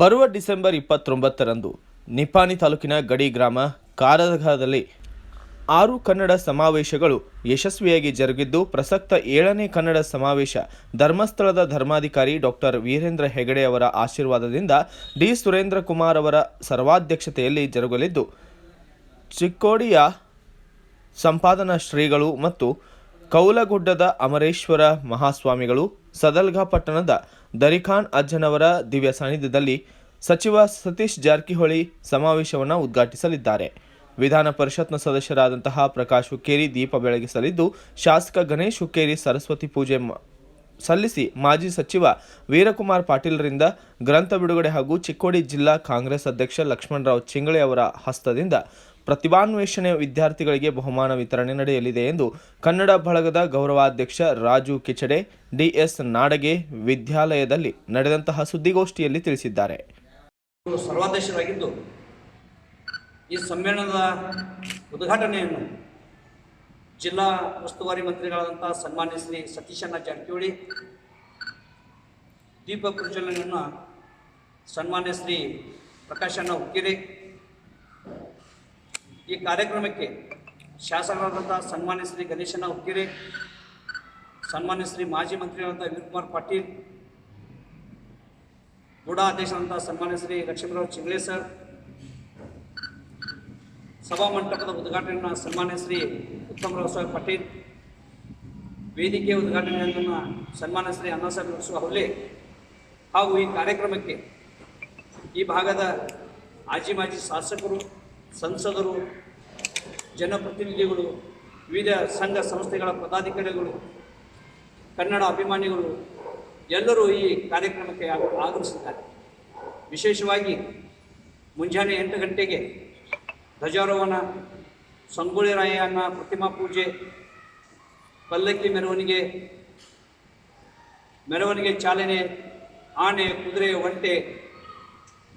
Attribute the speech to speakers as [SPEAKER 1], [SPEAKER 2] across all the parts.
[SPEAKER 1] ಬರುವ ಡಿಸೆಂಬರ್ 29ರಂದು ನಿಪ್ಪಾಣಿ ತಾಲೂಕಿನ ಗಡಿ ಗ್ರಾಮ ಕಾರದಗದಲ್ಲಿ 6 ಕನ್ನಡ ಸಮಾವೇಶಗಳು ಯಶಸ್ವಿಯಾಗಿ ಜರುಗಿದ್ದು, ಪ್ರಸಕ್ತ 7ನೇ ಕನ್ನಡ ಸಮಾವೇಶ ಧರ್ಮಸ್ಥಳದ ಧರ್ಮಾಧಿಕಾರಿ ಡಾಕ್ಟರ್ ವೀರೇಂದ್ರ ಹೆಗಡೆ ಅವರ ಆಶೀರ್ವಾದದಿಂದ ಡಿ ಸುರೇಂದ್ರ ಕುಮಾರ್ ಅವರ ಸರ್ವಾಧ್ಯಕ್ಷತೆಯಲ್ಲಿ ಜರುಗಲಿದ್ದು, ಚಿಕ್ಕೋಡಿಯ ಸಂಪಾದನಾ ಶ್ರೀಗಳು ಮತ್ತು ಕೌಲಗುಡ್ಡದ ಅಮರೇಶ್ವರ ಮಹಾಸ್ವಾಮಿಗಳು, ಸದಲ್ಗಾ ಪಟ್ಟಣದ ದರಿಖಾನ್ ಅಜ್ಜನವರ ದಿವ್ಯ ಸಾನ್ನಿಧ್ಯದಲ್ಲಿ ಸಚಿವ ಸತೀಶ್ ಜಾರಕಿಹೊಳಿ ಸಮಾವೇಶವನ್ನು ಉದ್ಘಾಟಿಸಲಿದ್ದಾರೆ. ವಿಧಾನ ಪರಿಷತ್ನ ಸದಸ್ಯರಾದಂತಹ ಪ್ರಕಾಶ್ ಹುಕ್ಕೇರಿ ದೀಪ ಬೆಳಗಿಸಲಿದ್ದು, ಶಾಸಕ ಗಣೇಶ್ ಹುಕ್ಕೇರಿ ಸರಸ್ವತಿ ಪೂಜೆ ಸಲ್ಲಿಸಿ ಮಾಜಿ ಸಚಿವ ವೀರಕುಮಾರ್ ಪಾಟೀಲ್ರಿಂದ ಗ್ರಂಥ ಬಿಡುಗಡೆ ಹಾಗೂ ಚಿಕ್ಕೋಡಿ ಜಿಲ್ಲಾ ಕಾಂಗ್ರೆಸ್ ಅಧ್ಯಕ್ಷ ಲಕ್ಷ್ಮಣರಾವ್ ಚಿಂಗಳೆ ಅವರ ಹಸ್ತದಿಂದ ಪ್ರತಿಭಾನ್ವೇಷಣೆ ವಿದ್ಯಾರ್ಥಿಗಳಿಗೆ ಬಹುಮಾನ ವಿತರಣೆ ನಡೆಯಲಿದೆ ಎಂದು ಕನ್ನಡ ಬಳಗದ ಗೌರವಾಧ್ಯಕ್ಷ ರಾಜು ಕಿಚಡೆ ಡಿಎಸ್ ನಾಡಗೆ ವಿದ್ಯಾಲಯದಲ್ಲಿ ನಡೆದಂತಹ ಸುದ್ದಿಗೋಷ್ಠಿಯಲ್ಲಿ ತಿಳಿಸಿದ್ದಾರೆ.
[SPEAKER 2] ಸರ್ವಾಧ್ಯಕ್ಷರಾಗಿದ್ದು ಈ ಸಮ್ಮೇಳನದ ಉದ್ಘಾಟನೆಯನ್ನು ಜಿಲ್ಲಾ ಉಸ್ತುವಾರಿ ಮಂತ್ರಿಗಳಾದಂಥ ಸನ್ಮಾನ್ಯ ಶ್ರೀ ಸತೀಶಣ್ಣ ಜಾರಕಿಹೊಳಿ, ದೀಪ ಪ್ರಜ್ವಲನೆಯನ್ನು ಸನ್ಮಾನ್ಯ ಶ್ರೀ ಪ್ರಕಾಶಣ್ಣ ಹುಕ್ಕೇರಿ, ಈ ಕಾರ್ಯಕ್ರಮಕ್ಕೆ ಶಾಸಕರಾದಂಥ ಸನ್ಮಾನ್ಯ ಶ್ರೀ ಗಣೇಶಣ್ಣ ಹುಕ್ಕೇರಿ, ಸನ್ಮಾನ್ಯ ಶ್ರೀ ಮಾಜಿ ಮಂತ್ರಿಗಳಾದಂಥ ವೀರಕುಮಾರ್ ಪಾಟೀಲ್, ಬುಡಾ ಅಧ್ಯಕ್ಷರಾದಂಥ ಸನ್ಮಾನ್ಯ ಶ್ರೀ ಲಕ್ಷ್ಮಣರಾವ್ ಚಿಂಗ್ಳೆ ಸರ್, ಸಭಾಮಂಟಪದ ಉದ್ಘಾಟನೆಯನ್ನು ಸನ್ಮಾನ್ಯ ಶ್ರೀ ಉತ್ತಮರಾವ್ ಸಾಹೇಬ್ ಪಾಟೀಲ್, ವೇದಿಕೆ ಉದ್ಘಾಟನೆಯನ್ನು ಸನ್ಮಾನ್ಯ ಶ್ರೀ ಅಣ್ಣಾಸಾಹೇಬ್ ಹೊಳ್ಳೆ ಹಾಗೂ ಈ ಕಾರ್ಯಕ್ರಮಕ್ಕೆ ಈ ಭಾಗದ ಮಾಜಿ ಶಾಸಕರು, ಸಂಸದರು, ಜನಪ್ರತಿನಿಧಿಗಳು, ವಿವಿಧ ಸಂಘ ಸಂಸ್ಥೆಗಳ ಪದಾಧಿಕಾರಿಗಳು, ಕನ್ನಡ ಅಭಿಮಾನಿಗಳು ಎಲ್ಲರೂ ಈ ಕಾರ್ಯಕ್ರಮಕ್ಕೆ ಆಗಮಿಸಿದ್ದಾರೆ. ವಿಶೇಷವಾಗಿ ಮುಂಜಾನೆ 8 ಗಂಟೆಗೆ ಧ್ವಜಾರೋಹಣ, ಸಂಗೊಳ್ಳಿ ರಾಯಣ್ಣ ಪ್ರತಿಮಾ ಪೂಜೆ, ಪಲ್ಲಕ್ಕಿ ಮೆರವಣಿಗೆ ಚಾಲನೆ, ಆನೆ, ಕುದುರೆ, ಒಂಟೆ,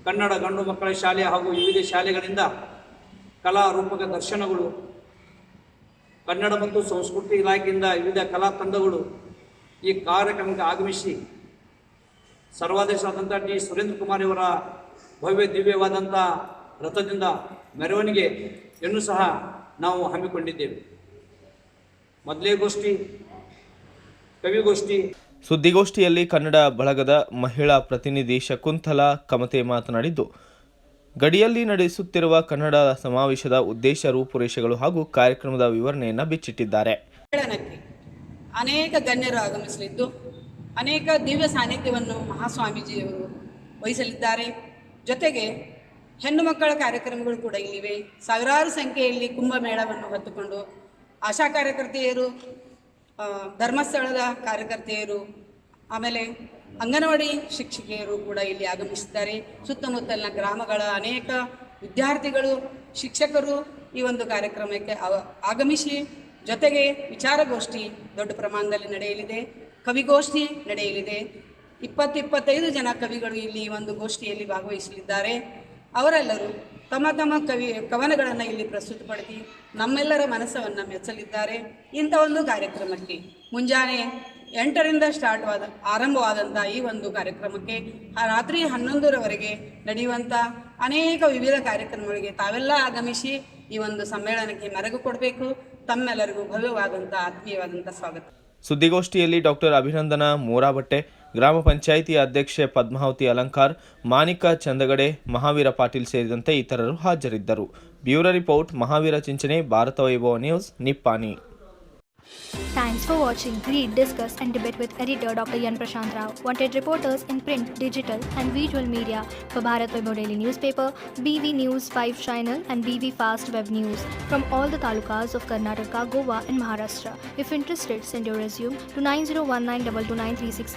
[SPEAKER 2] ಕನ್ನಡ ಗಂಡು ಮಕ್ಕಳ ಶಾಲೆ ಹಾಗೂ ವಿವಿಧ ಶಾಲೆಗಳಿಂದ ಕಲಾ ರೂಪಕ ದರ್ಶನಗಳು, ಕನ್ನಡ ಮತ್ತು ಸಂಸ್ಕೃತಿ ಇಲಾಖೆಯಿಂದ ವಿವಿಧ ಕಲಾ ತಂಡಗಳು ಈ ಕಾರ್ಯಕ್ರಮಕ್ಕೆ ಆಗಮಿಸಿ ಸರ್ವಾಧ್ಯಕ್ಷರಾದಂಥ ಡಿ ಸುರೇಂದ್ರ ಕುಮಾರ್ ಅವರ ಭವ್ಯ ದಿವ್ಯವಾದಂಥ ರಥದಿಂದ ಮೆರವಣಿಗೆಯನ್ನು ಸಹ ನಾವು ಹಮ್ಮಿಕೊಂಡಿದ್ದೇವೆ. ಮೊದಲೇ ಗೋಷ್ಠಿ, ಕವಿಗೋಷ್ಠಿ.
[SPEAKER 1] ಸುದ್ದಿಗೋಷ್ಠಿಯಲ್ಲಿ ಕನ್ನಡ ಬಳಗದ ಮಹಿಳಾ ಪ್ರತಿನಿಧಿ ಶಕುಂತಲಾ ಕಮತೆ ಮಾತನಾಡಿದ್ದು, ಗಡಿಯಲ್ಲಿ ನಡೆಸುತ್ತಿರುವ ಕನ್ನಡ ಸಮಾವೇಶದ ಉದ್ದೇಶ, ರೂಪುರೇಷೆಗಳು ಹಾಗೂ ಕಾರ್ಯಕ್ರಮದ ವಿವರಣೆಯನ್ನು ಬಿಚ್ಚಿಟ್ಟಿದ್ದಾರೆ.
[SPEAKER 3] ಅನೇಕ ಗಣ್ಯರು ಆಗಮಿಸಲಿದ್ದು, ಅನೇಕ ದಿವ್ಯ ಸಾನ್ನಿಧ್ಯವನ್ನು ಮಹಾಸ್ವಾಮೀಜಿಯವರು ವಹಿಸಲಿದ್ದಾರೆ. ಜೊತೆಗೆ ಹೆಣ್ಣು ಮಕ್ಕಳ ಕಾರ್ಯಕ್ರಮಗಳು ಕೂಡ ಇಲ್ಲಿವೆ. ಸಾವಿರಾರು ಸಂಖ್ಯೆಯಲ್ಲಿ ಕುಂಭಮೇಳವನ್ನು ಹೊತ್ತುಕೊಂಡು ಆಶಾ ಕಾರ್ಯಕರ್ತೆಯರು, ಧರ್ಮಸ್ಥಳದ ಕಾರ್ಯಕರ್ತೆಯರು, ಆಮೇಲೆ ಅಂಗನವಾಡಿ ಶಿಕ್ಷಕಿಯರು ಕೂಡ ಇಲ್ಲಿ ಆಗಮಿಸಿದ್ದಾರೆ. ಸುತ್ತಮುತ್ತಲಿನ ಗ್ರಾಮಗಳ ಅನೇಕ ವಿದ್ಯಾರ್ಥಿಗಳು, ಶಿಕ್ಷಕರು ಈ ಒಂದು ಕಾರ್ಯಕ್ರಮಕ್ಕೆ ಆಗಮಿಸಿ, ಜೊತೆಗೆ ವಿಚಾರಗೋಷ್ಠಿ ದೊಡ್ಡ ಪ್ರಮಾಣದಲ್ಲಿ ನಡೆಯಲಿದೆ, ಕವಿಗೋಷ್ಠಿ ನಡೆಯಲಿದೆ. 20-25 ಜನ ಕವಿಗಳು ಇಲ್ಲಿ ಒಂದು ಗೋಷ್ಠಿಯಲ್ಲಿ ಭಾಗವಹಿಸಲಿದ್ದಾರೆ. ಅವರೆಲ್ಲರೂ ತಮ್ಮ ತಮ್ಮ ಕವನಗಳನ್ನು ಇಲ್ಲಿ ಪ್ರಸ್ತುತಪಡಿಸಿ ನಮ್ಮೆಲ್ಲರ ಮನಸ್ಸನ್ನು ಮೆಚ್ಚಲಿದ್ದಾರೆ. ಇಂಥ ಒಂದು ಕಾರ್ಯಕ್ರಮಕ್ಕೆ ಮುಂಜಾನೆ 8ರಿಂದ ಆರಂಭವಾದಂಥ ಈ ಒಂದು ಕಾರ್ಯಕ್ರಮಕ್ಕೆ ರಾತ್ರಿ 11ರವರೆಗೆ ನಡೆಯುವಂಥ ಅನೇಕ ವಿವಿಧ ಕಾರ್ಯಕ್ರಮಗಳಿಗೆ ತಾವೆಲ್ಲ ಆಗಮಿಸಿ ಈ ಒಂದು ಸಮ್ಮೇಳನಕ್ಕೆ ಮೆರಗು ಕೊಡಬೇಕು. ತಮ್ಮೆಲ್ಲರಿಗೂ ಭವ್ಯವಾದಂಥ ಆತ್ಮೀಯವಾದಂಥ ಸ್ವಾಗತ.
[SPEAKER 1] ಸುದ್ದಿಗೋಷ್ಠಿಯಲ್ಲಿ ಡಾಕ್ಟರ್ ಅಭಿನಂದನ ಮೋರಾಬಟ್ಟೆ, ಗ್ರಾಮ ಪಂಚಾಯಿತಿ ಅಧ್ಯಕ್ಷೆ ಪದ್ಮಾವತಿ ಅಲಂಕಾರ್, ಮಾನಿಕಾ ಚಂದಗಡೆ, ಮಹಾವೀರ ಪಾಟೀಲ್ ಸೇರಿದಂತೆ ಇತರರು ಹಾಜರಿದ್ದರು. ಬ್ಯೂರೋ ರಿಪೋರ್ಟ್, ಮಹಾವೀರ ಚಿಂಚನೆ, ಭಾರತ ವೈಭವ news, Nippani.
[SPEAKER 4] Thanks for watching. Read, discuss and debate with editor Dr. Yan Prashant Rao. Wanted reporters in print, digital and visual media for Bharat Vaibhav Daily Newspaper, BV News 5 Channel and BV Fast Web News from all the talukas of Karnataka, Goa and Maharashtra. If interested, send your resume to 9019229369.